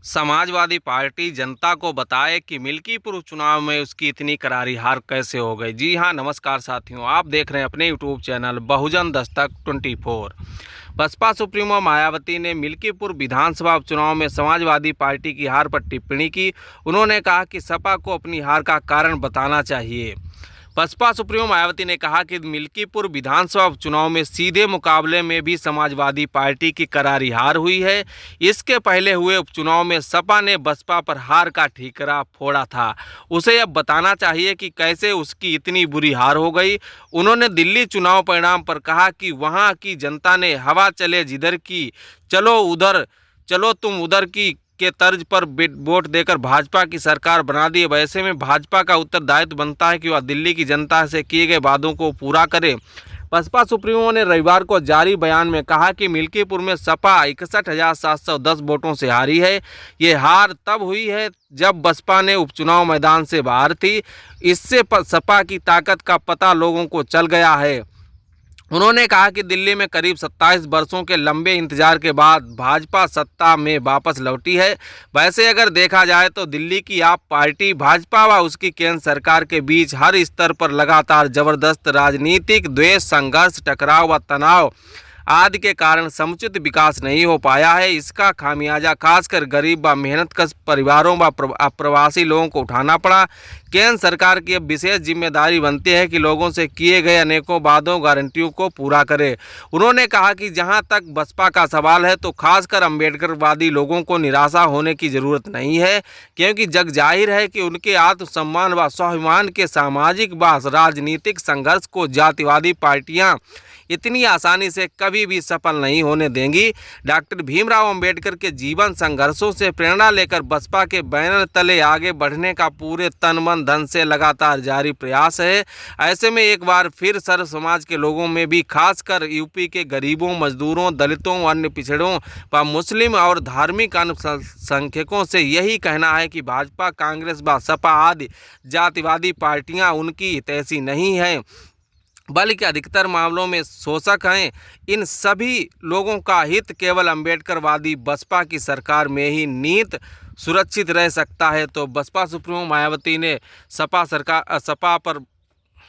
Samajwadi party जनता को बताए कि मिल्कीपुर उपचुनाव में उसकी इतनी करारी हार कैसे हो गई। जी हां, नमस्कार साथियों, आप देख रहे हैं अपने यूट्यूब चैनल बहुजन दस्तक 24। बसपा सुप्रीमो मायावती ने मिल्कीपुर विधानसभा उपचुनाव में समाजवादी पार्टी की हार पर टिप्पणी की। उन्होंने कहा कि सपा को अपनी हार का कारण बताना चाहिए। बसपा सुप्रीमो मायावती ने कहा कि मिल्कीपुर विधानसभा उपचुनाव में सीधे मुकाबले में भी समाजवादी पार्टी की करारी हार हुई है। इसके पहले हुए उपचुनाव में सपा ने बसपा पर हार का ठीकरा फोड़ा था। उसे अब बताना चाहिए कि कैसे उसकी इतनी बुरी हार हो गई। उन्होंने दिल्ली चुनाव परिणाम पर कहा कि वहां की जनता ने हवा चले जिधर की चलो उधर, चलो तुम उधर की के तर्ज पर वोट देकर भाजपा की सरकार बना दी है। वैसे में भाजपा का उत्तरदायित्व बनता है कि वह दिल्ली की जनता से किए गए वादों को पूरा करे। बसपा सुप्रीमो ने रविवार को जारी बयान में कहा कि मिल्कीपुर में सपा 61,710 वोटों से हारी है। ये हार तब हुई है जब बसपा ने उपचुनाव मैदान से बाहर थी। इससे सपा की ताकत का पता लोगों को चल गया है। उन्होंने कहा कि दिल्ली में करीब 27 वर्षों के लंबे इंतजार के बाद भाजपा सत्ता में वापस लौटी है। वैसे अगर देखा जाए तो दिल्ली की आप पार्टी भाजपा व उसकी केंद्र सरकार के बीच हर स्तर पर लगातार जबरदस्त राजनीतिक द्वेष, संघर्ष, टकराव व तनाव आदि के कारण समुचित विकास नहीं हो पाया है। इसका खामियाजा खासकर गरीब व मेहनतकश परिवारों व अप्रवासी लोगों को उठाना पड़ा। केंद्र सरकार की अब विशेष जिम्मेदारी बनती है कि लोगों से किए गए अनेकों वादों, गारंटियों को पूरा करे। उन्होंने कहा कि जहां तक बसपा का सवाल है तो खासकर अम्बेडकरवादी लोगों को निराशा होने की ज़रूरत नहीं है, क्योंकि जग जाहिर है कि उनके आत्मसम्मान व स्वाभिमान के सामाजिक व राजनीतिक संघर्ष को जातिवादी पार्टियाँ इतनी आसानी से कभी भी सफल नहीं होने देंगी। डॉक्टर भीमराव अंबेडकर के जीवन संघर्षों से प्रेरणा लेकर बसपा के बैनर तले आगे बढ़ने का पूरे तन मन धन से लगातार जारी प्रयास है। ऐसे में एक बार फिर सर्व समाज के लोगों में भी, खासकर यूपी के गरीबों, मजदूरों, दलितों, अन्य पिछड़ों व मुस्लिम और धार्मिक अल्पसंख्यकों से यही कहना है कि भाजपा, कांग्रेस व सपा आदि जातिवादी पार्टियां उनकी हितैषी नहीं हैं, बल्कि अधिकतर मामलों में शोषक हैं। इन सभी लोगों का हित केवल अम्बेडकरवादी बसपा की सरकार में ही निहित सुरक्षित रह सकता है। तो बसपा सुप्रीमो मायावती ने सपा पर